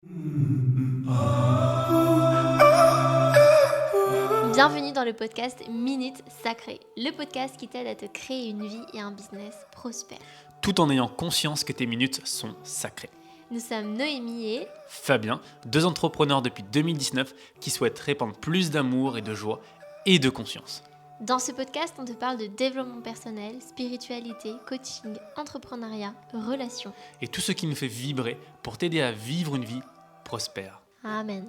Bienvenue dans le podcast Minute Sacrée, le podcast qui t'aide à te créer une vie et un business prospère. Tout en ayant conscience que tes minutes sont sacrées. Nous sommes Noémie et Fabien, deux entrepreneurs depuis 2019 qui souhaitent répandre plus d'amour et de joie et de conscience. dans ce podcast, on te parle de développement personnel, spiritualité, coaching, entrepreneuriat, relations. Et tout ce qui nous fait vibrer pour t'aider à vivre une vie prospère. Amen.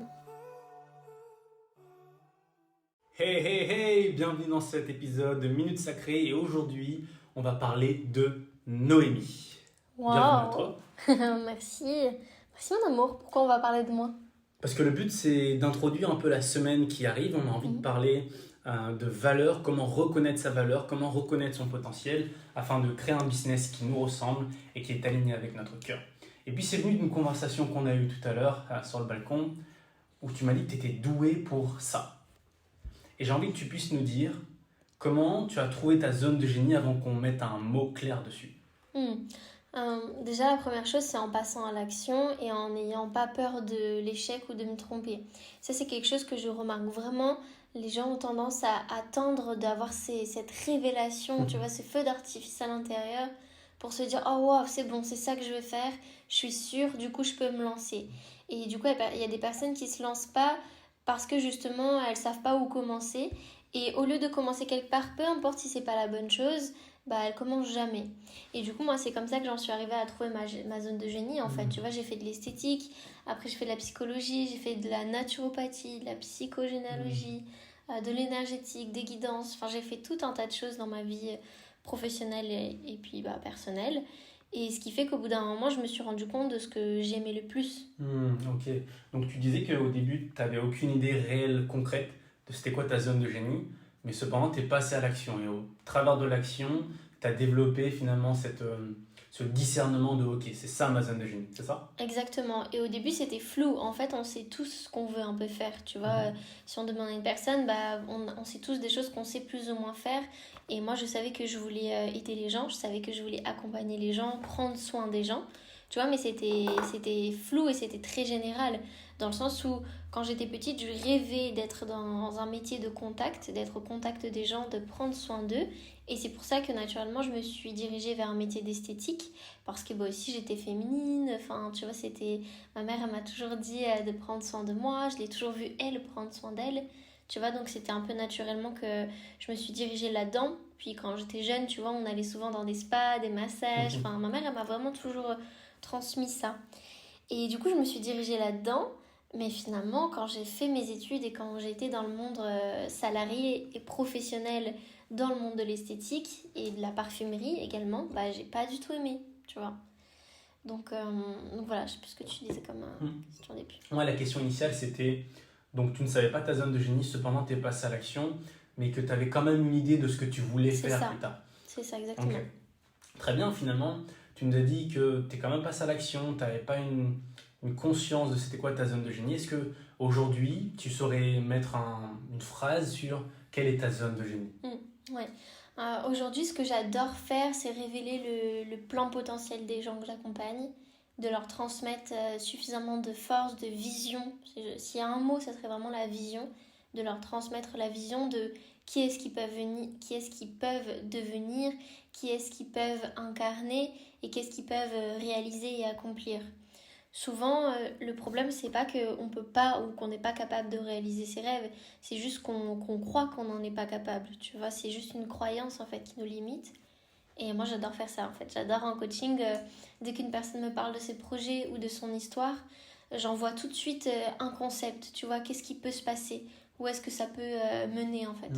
Hey, bienvenue dans cet épisode de Minutes Sacrées et aujourd'hui, on va parler de Noémie. Wow. Bienvenue à toi. Merci mon amour. Pourquoi on va parler de moi? Parce que le but, c'est d'introduire un peu la semaine qui arrive. On a envie de parler de valeur, comment reconnaître sa valeur, comment reconnaître son potentiel, afin de créer un business qui nous ressemble et qui est aligné avec notre cœur. Et puis c'est venu d'une conversation qu'on a eue tout à l'heure sur le balcon, où tu m'as dit que tu étais doué pour ça. Et j'ai envie que tu puisses nous dire comment tu as trouvé ta zone de génie avant qu'on mette un mot clair dessus. Déjà, la première chose, c'est en passant à l'action et en n'ayant pas peur de l'échec ou de me tromper. Ça, c'est quelque chose que je remarque vraiment. Les gens ont tendance à attendre d'avoir cette révélation, tu vois, ce feu d'artifice à l'intérieur pour se dire « Oh, wow, c'est bon, c'est ça que je veux faire, je suis sûre, du coup, je peux me lancer. » Et du coup, il y a des personnes qui ne se lancent pas parce que justement, elles ne savent pas où commencer. Et au lieu de commencer quelque part, peu importe si ce n'est pas la bonne chose, elles commencent jamais. Et du coup, moi, c'est comme ça que j'en suis arrivée à trouver ma zone de génie, en fait. Tu vois, j'ai fait de l'esthétique, après j'ai fait de la psychologie, j'ai fait de la naturopathie, de la psychogénéalogie, de l'énergétique, des guidances. Enfin, j'ai fait tout un tas de choses dans ma vie professionnelle et puis personnelle. Et ce qui fait qu'au bout d'un moment, je me suis rendu compte de ce que j'aimais le plus. Ok. Donc tu disais qu'au début, tu n'avais aucune idée réelle, concrète de c'était quoi ta zone de génie, mais cependant, tu es passé à l'action. Et au travers de l'action, tu as développé finalement ce discernement de ok, c'est ça ma zone de génie, c'est ça? Exactement. Et au début, c'était flou. En fait, on sait tous ce qu'on veut un peu faire. Tu vois, si on demande à une personne, on sait tous des choses qu'on sait plus ou moins faire. Et moi, je savais que je voulais aider les gens. Je savais que je voulais accompagner les gens, prendre soin des gens. Tu vois, mais c'était flou et c'était très général. Dans le sens où, quand j'étais petite, je rêvais d'être dans un métier de contact, d'être au contact des gens, de prendre soin d'eux. Et c'est pour ça que naturellement, je me suis dirigée vers un métier d'esthétique. Parce que aussi, j'étais féminine. Enfin, tu vois, ma mère, elle m'a toujours dit de prendre soin de moi. Je l'ai toujours vue, elle, prendre soin d'elle. Tu vois, donc c'était un peu naturellement que je me suis dirigée là-dedans. Puis quand j'étais jeune, tu vois, on allait souvent dans des spas, des massages. Enfin, ma mère, elle m'a vraiment toujours transmis ça. Et du coup, je me suis dirigée là-dedans. Mais finalement, quand j'ai fait mes études et quand j'ai été dans le monde salarié et professionnel, dans le monde de l'esthétique et de la parfumerie également, j'ai pas du tout aimé, tu vois. Donc voilà, je sais plus ce que tu disais comme question début. Ouais, la question initiale, c'était donc tu ne savais pas ta zone de génie, cependant tu es passé à l'action, mais que tu avais quand même une idée de ce que tu voulais faire plus tard. C'est ça, exactement. Okay. Très bien, finalement, tu nous as dit que tu es quand même passé à l'action, tu n'avais pas une conscience de c'était quoi ta zone de génie. Est-ce qu'aujourd'hui, tu saurais mettre une phrase sur quelle est ta zone de génie? Ouais. Aujourd'hui, ce que j'adore faire, c'est révéler le plein potentiel des gens que j'accompagne, de leur transmettre suffisamment de force, de vision. S'il y a un mot, ça serait vraiment la vision, de leur transmettre la vision de qui est-ce qu'ils peuvent venir, qui est-ce qu'ils peuvent devenir, qui est-ce qu'ils peuvent incarner et qu'est-ce qu'ils peuvent réaliser et accomplir. Souvent, le problème, c'est pas qu'on peut pas ou qu'on n'est pas capable de réaliser ses rêves. C'est juste qu'on croit qu'on n'en est pas capable. Tu vois, c'est juste une croyance en fait qui nous limite. Et moi, j'adore faire ça en fait. J'adore en coaching, dès qu'une personne me parle de ses projets ou de son histoire, j'envoie tout de suite un concept. Tu vois, qu'est-ce qui peut se passer? Où est-ce que ça peut mener en fait?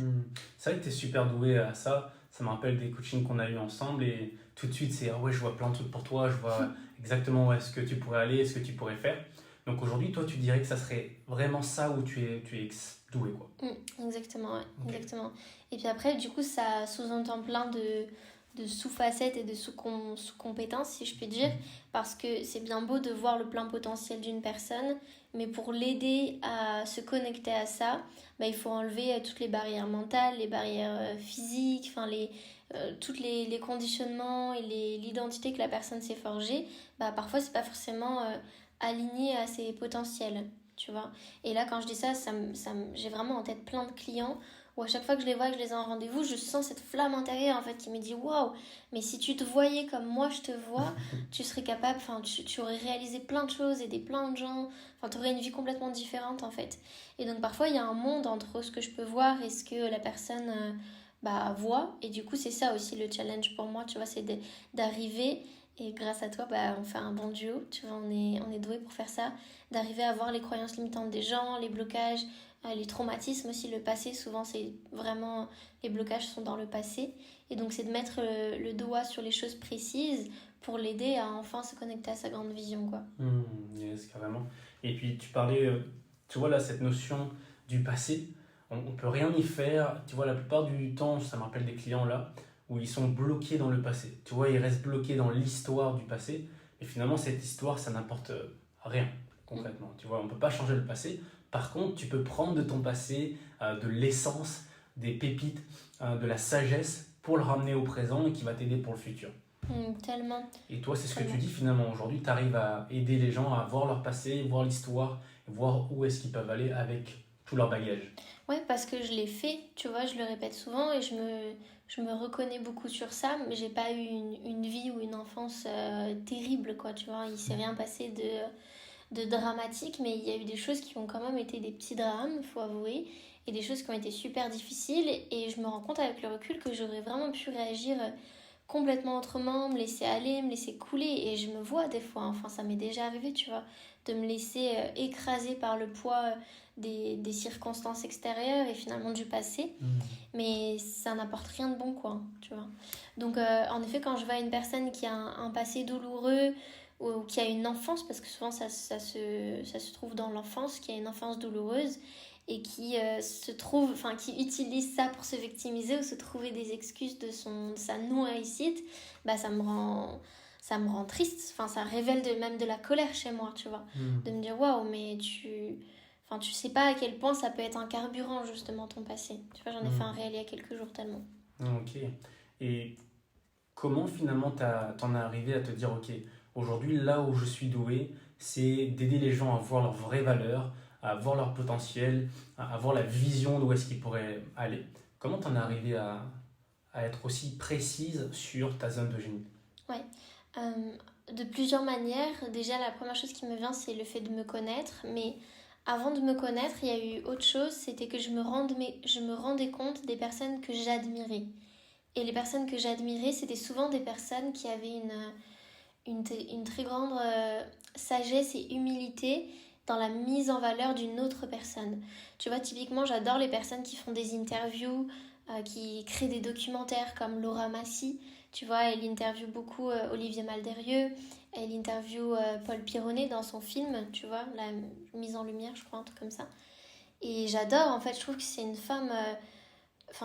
C'est vrai que tu es super doué à ça. Ça me rappelle des coachings qu'on a eu ensemble et tout de suite, c'est ah ouais, je vois plein de trucs pour toi, je vois exactement où est-ce que tu pourrais aller, ce que tu pourrais faire. Donc aujourd'hui, toi, tu dirais que ça serait vraiment ça où tu es doué, quoi. Exactement, ouais. Okay. Exactement. Et puis après, du coup, ça sous-entend plein de sous-facettes et de sous-compétences, si je puis dire, parce que c'est bien beau de voir le plein potentiel d'une personne, mais pour l'aider à se connecter à ça, il faut enlever toutes les barrières mentales, les barrières physiques, enfin tous les conditionnements et l'identité que la personne s'est forgée. Parfois, c'est pas forcément aligné à ses potentiels, tu vois. Et là, quand je dis ça, j'ai vraiment en tête plein de clients où à chaque fois que je les vois, que je les ai en rendez-vous, je sens cette flamme intérieure en fait qui me dit waouh, mais si tu te voyais comme moi je te vois, tu serais capable, enfin tu aurais réalisé plein de choses, aidé plein de gens, enfin tu aurais une vie complètement différente en fait. Et donc parfois il y a un monde entre ce que je peux voir et ce que la personne voit, et du coup c'est ça aussi le challenge pour moi, tu vois, c'est d'arriver, et grâce à toi on fait un bon duo, tu vois, on est doué pour faire ça, d'arriver à voir les croyances limitantes des gens, les blocages, les traumatismes aussi, le passé, souvent c'est vraiment, les blocages sont dans le passé, et donc c'est de mettre le doigt sur les choses précises pour l'aider à enfin se connecter à sa grande vision, quoi. Yes, carrément. Et puis tu parlais, tu vois là, cette notion du passé, on peut rien y faire. Tu vois, la plupart du temps, ça me rappelle des clients là, où ils sont bloqués dans le passé. Tu vois, ils restent bloqués dans l'histoire du passé, et finalement cette histoire, ça n'apporte rien concrètement. Tu vois, on peut pas changer le passé. Par contre, tu peux prendre de ton passé, de l'essence, des pépites, de la sagesse pour le ramener au présent et qui va t'aider pour le futur. Tellement. Et toi, c'est ce que Tellement. tu dis finalement. Aujourd'hui, tu arrives à aider les gens à voir leur passé, voir l'histoire, voir où est-ce qu'ils peuvent aller avec tout leur bagage. Ouais, parce que je l'ai fait, tu vois, je le répète souvent et je me reconnais beaucoup sur ça, mais j'ai pas eu une vie ou une enfance terrible, quoi, tu vois. Il s'est rien passé de dramatique, mais il y a eu des choses qui ont quand même été des petits drames, faut avouer, et des choses qui ont été super difficiles, et je me rends compte avec le recul que j'aurais vraiment pu réagir complètement autrement, me laisser aller, me laisser couler, et je me vois des fois, enfin ça m'est déjà arrivé, tu vois, de me laisser écraser par le poids des circonstances extérieures et finalement du passé, mais ça n'apporte rien de bon, quoi, tu vois. Donc en effet, quand je vois une personne qui a un passé douloureux, ou qui a une enfance, parce que souvent ça se trouve dans l'enfance, qui a une enfance douloureuse, et qui se trouve, enfin qui utilise ça pour se victimiser ou se trouver des excuses de sa non-réussite, bah ça me rend triste, enfin ça révèle même de la colère chez moi, tu vois, de me dire waouh, mais tu sais pas à quel point ça peut être un carburant justement ton passé, tu vois, j'en ai fait un réel il y a quelques jours tellement. Ok. Et comment finalement t'en es arrivé à te dire, ok, aujourd'hui, là où je suis doué, c'est d'aider les gens à voir leur vraie valeur, à voir leur potentiel, à voir la vision d'où est-ce qu'ils pourraient aller. Comment t'en es arrivé à être aussi précise sur ta zone de génie? Ouais, de plusieurs manières. Déjà, la première chose qui me vient, c'est le fait de me connaître. Mais avant de me connaître, il y a eu autre chose, c'était que je me rendais compte des personnes que j'admirais. Et les personnes que j'admirais, c'était souvent des personnes qui avaient une très grande sagesse et humilité dans la mise en valeur d'une autre personne. Tu vois, typiquement, j'adore les personnes qui font des interviews, qui créent des documentaires comme Laura Massy. Tu vois, elle interviewe beaucoup Olivier Maldérieux, elle interviewe Paul Pironnet dans son film, tu vois, la mise en lumière, je crois, un truc comme ça. Et j'adore, en fait, je trouve que c'est une femme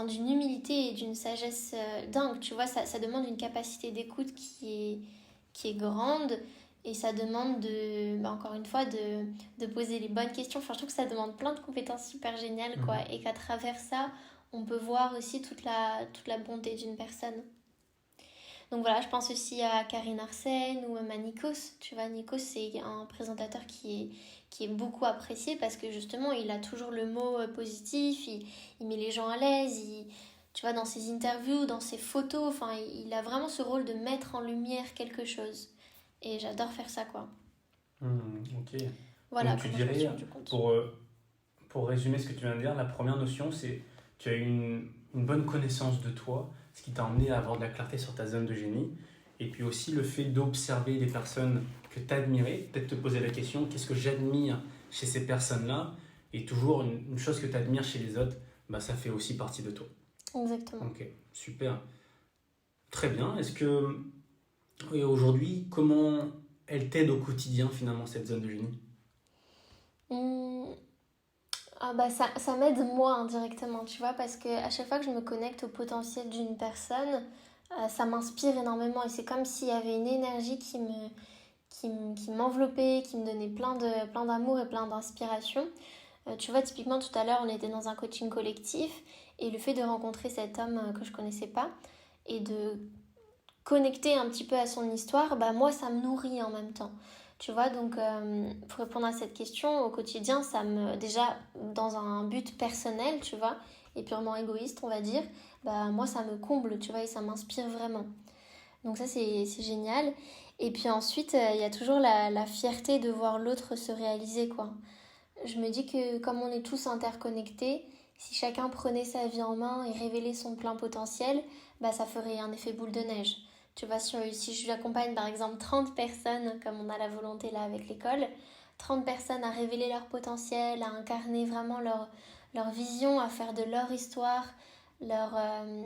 d'une humilité et d'une sagesse dingue, tu vois, ça demande une capacité d'écoute qui est grande, et ça demande encore une fois de poser les bonnes questions. Enfin, je trouve que ça demande plein de compétences super géniales, quoi, et qu'à travers ça, on peut voir aussi toute la bonté d'une personne. Donc voilà, je pense aussi à Karine Arsène ou même à Nikos. Tu vois, Nikos, c'est un présentateur qui est beaucoup apprécié parce que justement, il a toujours le mot positif, il met les gens à l'aise, tu vois, dans ses interviews, dans ses photos, enfin, il a vraiment ce rôle de mettre en lumière quelque chose. Et j'adore faire ça, quoi. Ok. Voilà Donc tu comment je me suis dirais, rendu compte. pour résumer ce que tu viens de dire, la première notion, c'est tu as eu une bonne connaissance de toi, ce qui t'a emmené à avoir de la clarté sur ta zone de génie. Et puis aussi le fait d'observer des personnes que tu admirais, peut-être te poser la question, qu'est-ce que j'admire chez ces personnes-là? Et toujours une chose que tu admires chez les autres, bah, ça fait aussi partie de toi. Exactement. Ok, super. Très bien. Est-ce que, et aujourd'hui, comment elle t'aide au quotidien finalement, cette zone de génie? Hum, Ah bah ça m'aide moi indirectement, tu vois, parce que à chaque fois que je me connecte au potentiel d'une personne, ça m'inspire énormément, et c'est comme s'il y avait une énergie qui m'enveloppait, qui me donnait plein d'amour et plein d'inspiration. Tu vois, typiquement tout à l'heure, on était dans un coaching collectif, et le fait de rencontrer cet homme que je connaissais pas et de connecter un petit peu à son histoire, bah moi ça me nourrit en même temps. Tu vois, donc pour répondre à cette question, au quotidien, déjà dans un but personnel, tu vois, et purement égoïste, on va dire, bah moi ça me comble, tu vois, et ça m'inspire vraiment. Donc ça c'est génial. Et puis ensuite, il y a toujours la fierté de voir l'autre se réaliser, quoi. Je me dis que comme on est tous interconnectés, si chacun prenait sa vie en main et révélait son plein potentiel, bah ça ferait un effet boule de neige. Tu vois, si je accompagne par exemple 30 personnes, comme on a la volonté là avec l'école, 30 personnes à révéler leur potentiel, à incarner vraiment leur vision, à faire de leur histoire, leur, euh,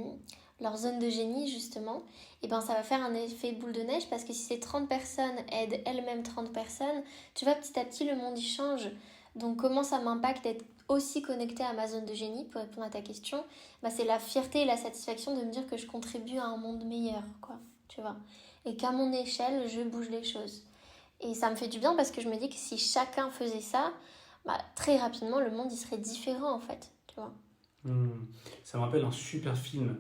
leur zone de génie justement, et ben ça va faire un effet boule de neige parce que si ces 30 personnes aident elles-mêmes 30 personnes, tu vois, petit à petit le monde y change. Donc comment ça m'impacte d'être aussi connectée à ma zone de génie, pour répondre à ta question, bah, c'est la fierté et la satisfaction de me dire que je contribue à un monde meilleur, quoi, tu vois. Et qu'à mon échelle, je bouge les choses. Et ça me fait du bien parce que je me dis que si chacun faisait ça, bah, très rapidement, le monde, il serait différent, en fait, tu vois. Ça me rappelle un super film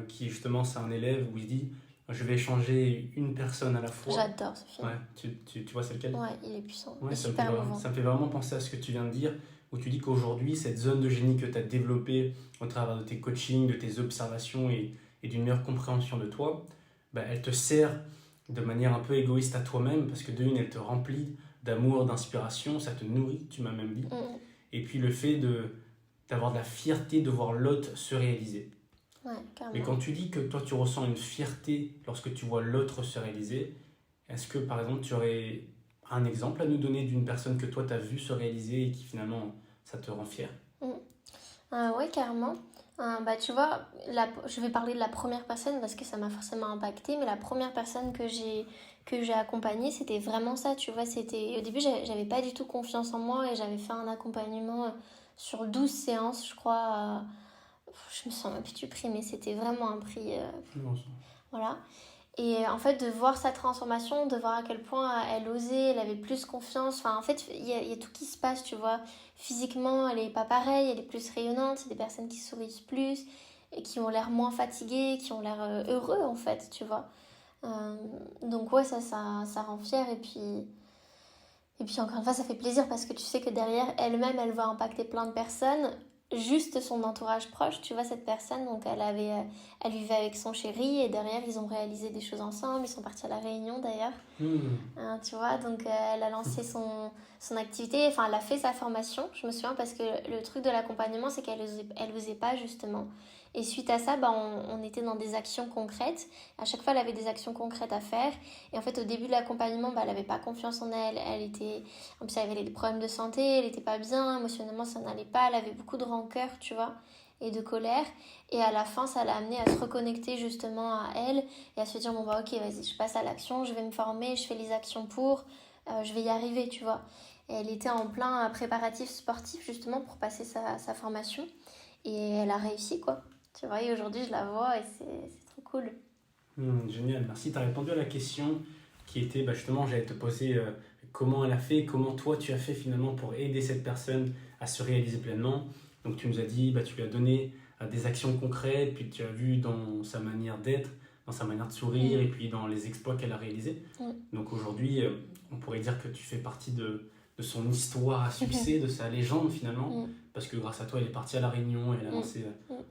qui justement c'est un élève où il dit je vais changer une personne à la fois. J'adore ce film. Ouais, tu vois c'est lequel? Ouais, il est puissant. Ouais, Il est super mouvant. ça me fait vraiment penser à ce que tu viens de dire, où tu dis qu'aujourd'hui, cette zone de génie que tu as développée au travers de tes coachings, de tes observations et d'une meilleure compréhension de toi, bah, elle te sert de manière un peu égoïste à toi-même, parce que de une, elle te remplit d'amour, d'inspiration, ça te nourrit, tu m'as même dit. Mm. Et puis le fait d'avoir de la fierté de voir l'autre se réaliser. Ouais, carrément. Mais quand tu dis que toi, tu ressens une fierté lorsque tu vois l'autre se réaliser, est-ce que par exemple, tu aurais un exemple à nous donner d'une personne que toi, tu as vu se réaliser et qui finalement, ça te rend fier? Ouais, carrément. Bah, tu vois, je vais parler de la première personne parce que ça m'a forcément impacté, mais la première personne que j'ai accompagnée, c'était vraiment ça, tu vois. Au début, j'avais pas du tout confiance en moi et j'avais fait un accompagnement sur 12 séances, je crois. Je me sens même plus du prix, mais c'était vraiment un prix. Non, ça. Voilà. Et en fait, de voir sa transformation, de voir à quel point elle osait, elle avait plus confiance. Enfin, en fait, il y a tout qui se passe, tu vois. Physiquement, elle est pas pareille, elle est plus rayonnante. C'est des personnes qui sourient plus et qui ont l'air moins fatiguées, qui ont l'air heureux, en fait, tu vois. Donc, ouais, ça rend fière. Et puis, encore une fois, ça fait plaisir parce que tu sais que derrière elle-même, elle va impacter plein de personnes. Juste son entourage proche, tu vois, cette personne, donc elle vivait avec son chéri et derrière ils ont réalisé des choses ensemble, ils sont partis à la Réunion d'ailleurs. Tu vois, donc elle a lancé son activité, enfin elle a fait sa formation, je me souviens, parce que le truc de l'accompagnement c'est elle osait pas justement. Et suite à ça, bah, on était dans des actions concrètes. À chaque fois, elle avait des actions concrètes à faire. Et en fait, au début de l'accompagnement, bah, elle n'avait pas confiance en elle. En plus, elle avait des problèmes de santé, elle n'était pas bien, émotionnellement, ça n'allait pas. Elle avait beaucoup de rancœur, tu vois, et de colère. Et à la fin, ça l'a amenée à se reconnecter justement à elle et à se dire, bon, bah, ok, vas-y, je passe à l'action, je vais me former, je fais les actions je vais y arriver, tu vois. Et elle était en plein préparatif sportif justement pour passer sa formation. Et elle a réussi, quoi. Tu vois, et aujourd'hui, je la vois et c'est trop cool. Génial, merci. Tu as répondu à la question qui était justement, j'allais te poser comment elle a fait, comment toi tu as fait finalement pour aider cette personne à se réaliser pleinement. Donc tu nous as dit, tu lui as donné des actions concrètes, puis tu as vu dans sa manière d'être, dans sa manière de sourire et puis dans les exploits qu'elle a réalisés. Donc aujourd'hui, on pourrait dire que tu fais partie de son histoire à succès, de sa légende finalement, parce que grâce à toi, elle est partie à La Réunion et elle a lancé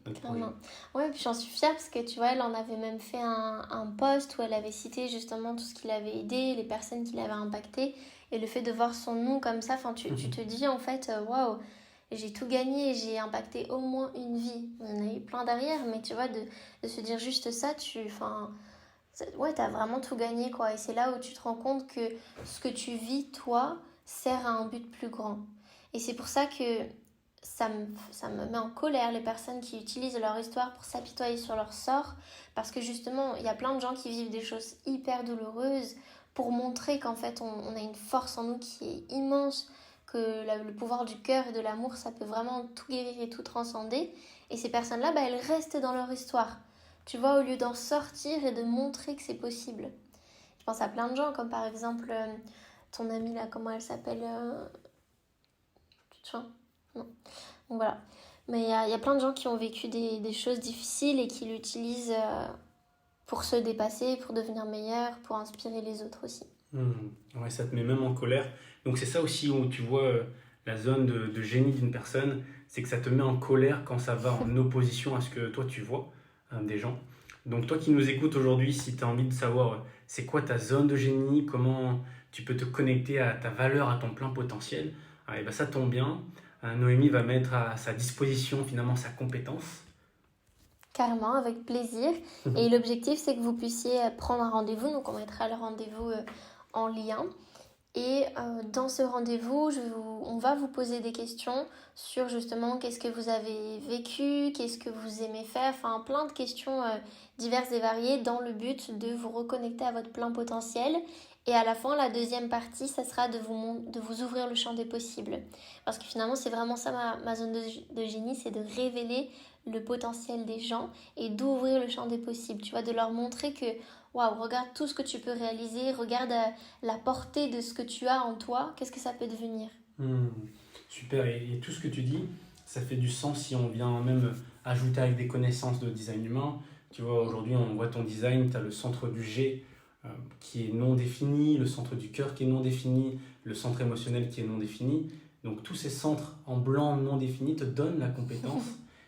notre projet. Ouais, puis j'en suis fière parce que tu vois, elle en avait même fait un post où elle avait cité justement tout ce qui l'avait aidé, les personnes qui l'avaient impacté, et le fait de voir son nom comme ça, tu te dis en fait, waouh, j'ai tout gagné, j'ai impacté au moins une vie. Il y en a eu plein derrière, mais tu vois, de se dire juste ça, ouais, t'as vraiment tout gagné, quoi. Et c'est là où tu te rends compte que ce que tu vis, toi, sert à un but plus grand. Et c'est pour ça que ça me met en colère les personnes qui utilisent leur histoire pour s'apitoyer sur leur sort, parce que justement, il y a plein de gens qui vivent des choses hyper douloureuses pour montrer qu'en fait, on a une force en nous qui est immense, que le pouvoir du cœur et de l'amour, ça peut vraiment tout guérir et tout transcender. Et ces personnes-là, elles restent dans leur histoire. Tu vois, au lieu d'en sortir et de montrer que c'est possible. Je pense à plein de gens, comme par exemple ton amie là, comment elle s'appelle Tu te souviens? Non. Donc voilà. Mais il y a plein de gens qui ont vécu des choses difficiles et qui l'utilisent pour se dépasser, pour devenir meilleur, pour inspirer les autres aussi. Ouais, ça te met même en colère. Donc c'est ça aussi où tu vois la zone de génie d'une personne, c'est que ça te met en colère quand ça va en opposition à ce que toi tu vois des gens. Donc toi qui nous écoutes aujourd'hui, si tu as envie de savoir c'est quoi ta zone de génie, comment tu peux te connecter à ta valeur, à ton plein potentiel, et ben ça tombe bien. Noémie va mettre à sa disposition finalement sa compétence. Carrément, avec plaisir. Et l'objectif, c'est que vous puissiez prendre un rendez-vous. Donc, on mettra le rendez-vous en lien. Et dans ce rendez-vous, on va vous poser des questions sur justement qu'est-ce que vous avez vécu, qu'est-ce que vous aimez faire, enfin plein de questions diverses et variées dans le but de vous reconnecter à votre plein potentiel. Et à la fin, la deuxième partie, ça sera de vous ouvrir le champ des possibles. Parce que finalement, c'est vraiment ça ma zone de génie, c'est de révéler le potentiel des gens et d'ouvrir le champ des possibles. Tu vois, de leur montrer que waouh, regarde tout ce que tu peux réaliser, regarde la portée de ce que tu as en toi, qu'est-ce que ça peut devenir. Super, et tout ce que tu dis, ça fait du sens si on vient même ajouter avec des connaissances de design humain. Tu vois, aujourd'hui, on voit ton design, tu as le centre du G qui est non défini, le centre du cœur qui est non défini, le centre émotionnel qui est non défini. Donc tous ces centres en blanc non définis te donnent la compétence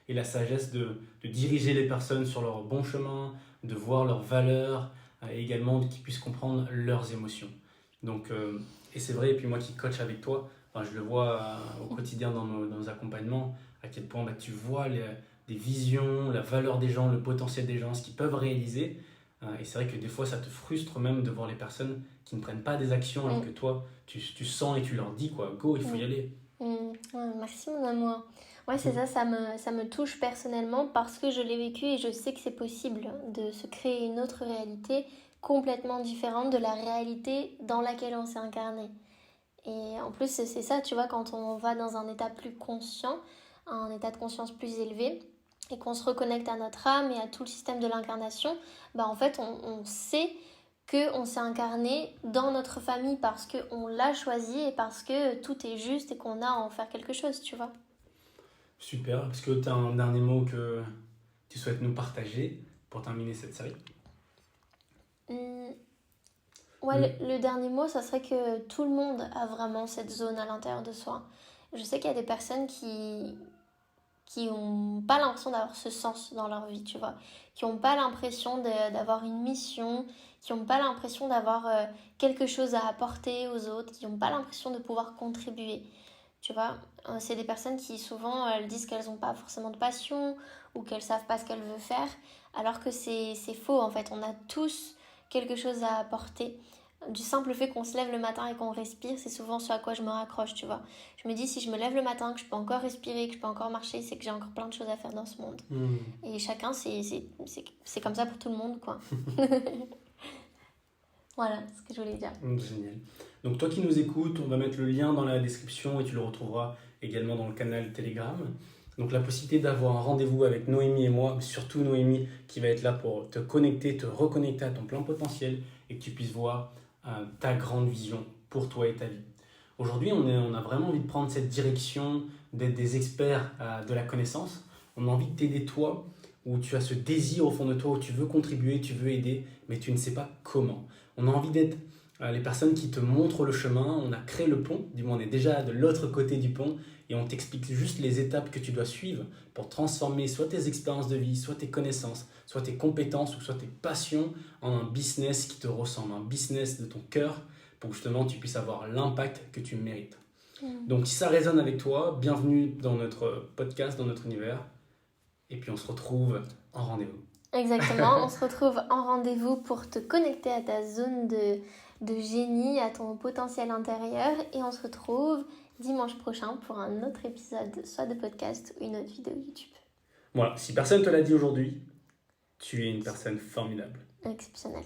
et la sagesse de diriger les personnes sur leur bon chemin, de voir leurs valeurs et également qu'ils puissent comprendre leurs émotions. Donc, et c'est vrai, et puis moi qui coach avec toi, enfin, je le vois au quotidien dans nos accompagnements, à quel point tu vois des visions, la valeur des gens, le potentiel des gens, ce qu'ils peuvent réaliser. Et c'est vrai que des fois, ça te frustre même de voir les personnes qui ne prennent pas des actions alors que toi, tu sens et tu leur dis, quoi, go, il faut y aller. Ouais, merci mon amour. Ouais, c'est ça, ça me touche personnellement parce que je l'ai vécu et je sais que c'est possible de se créer une autre réalité complètement différente de la réalité dans laquelle on s'est incarné. Et en plus, c'est ça, tu vois, quand on va dans un état plus conscient, un état de conscience plus élevé, et qu'on se reconnecte à notre âme et à tout le système de l'incarnation, bah en fait, on sait qu'on s'est incarné dans notre famille parce qu'on l'a choisi et parce que tout est juste et qu'on a à en faire quelque chose, tu vois. Super. Est-ce que tu as un dernier mot que tu souhaites nous partager pour terminer cette série? Ouais, le dernier mot, ça serait que tout le monde a vraiment cette zone à l'intérieur de soi. Je sais qu'il y a des personnes qui n'ont pas l'impression d'avoir ce sens dans leur vie, tu vois. Qui n'ont pas l'impression d'avoir une mission, qui n'ont pas l'impression d'avoir quelque chose à apporter aux autres, qui n'ont pas l'impression de pouvoir contribuer. Tu vois, c'est des personnes qui souvent elles disent qu'elles n'ont pas forcément de passion ou qu'elles ne savent pas ce qu'elles veulent faire, alors que c'est faux en fait. On a tous quelque chose à apporter. Du simple fait qu'on se lève le matin et qu'on respire, c'est souvent ce à quoi je me raccroche, tu vois. Je me dis, si je me lève le matin, que je peux encore respirer, que je peux encore marcher, c'est que j'ai encore plein de choses à faire dans ce monde. Et chacun, c'est comme ça pour tout le monde, quoi. Voilà ce que je voulais dire. Génial. Donc toi qui nous écoutes, on va mettre le lien dans la description et tu le retrouveras également dans le canal Telegram. Donc la possibilité d'avoir un rendez-vous avec Noémie et moi, mais surtout Noémie qui va être là pour te connecter, te reconnecter à ton plein potentiel et que tu puisses voir ta grande vision pour toi et ta vie. Aujourd'hui, on a vraiment envie de prendre cette direction, d'être des experts de la connaissance. On a envie de t'aider toi, où tu as ce désir au fond de toi, où tu veux contribuer, tu veux aider, mais tu ne sais pas comment. On a envie d'être les personnes qui te montrent le chemin. On a créé le pont, du moins on est déjà de l'autre côté du pont, et on t'explique juste les étapes que tu dois suivre pour transformer soit tes expériences de vie, soit tes connaissances, soit tes compétences ou soit tes passions en un business qui te ressemble, un business de ton cœur pour que justement tu puisses avoir l'impact que tu mérites. Donc si ça résonne avec toi, bienvenue dans notre podcast, dans notre univers, et puis on se retrouve en rendez-vous. Exactement, on se retrouve en rendez-vous pour te connecter à ta zone de génie, à ton potentiel intérieur, et on se retrouve dimanche prochain pour un autre épisode, soit de podcast ou une autre vidéo YouTube. Voilà, si personne ne te l'a dit aujourd'hui, tu es une personne formidable. Exceptionnel.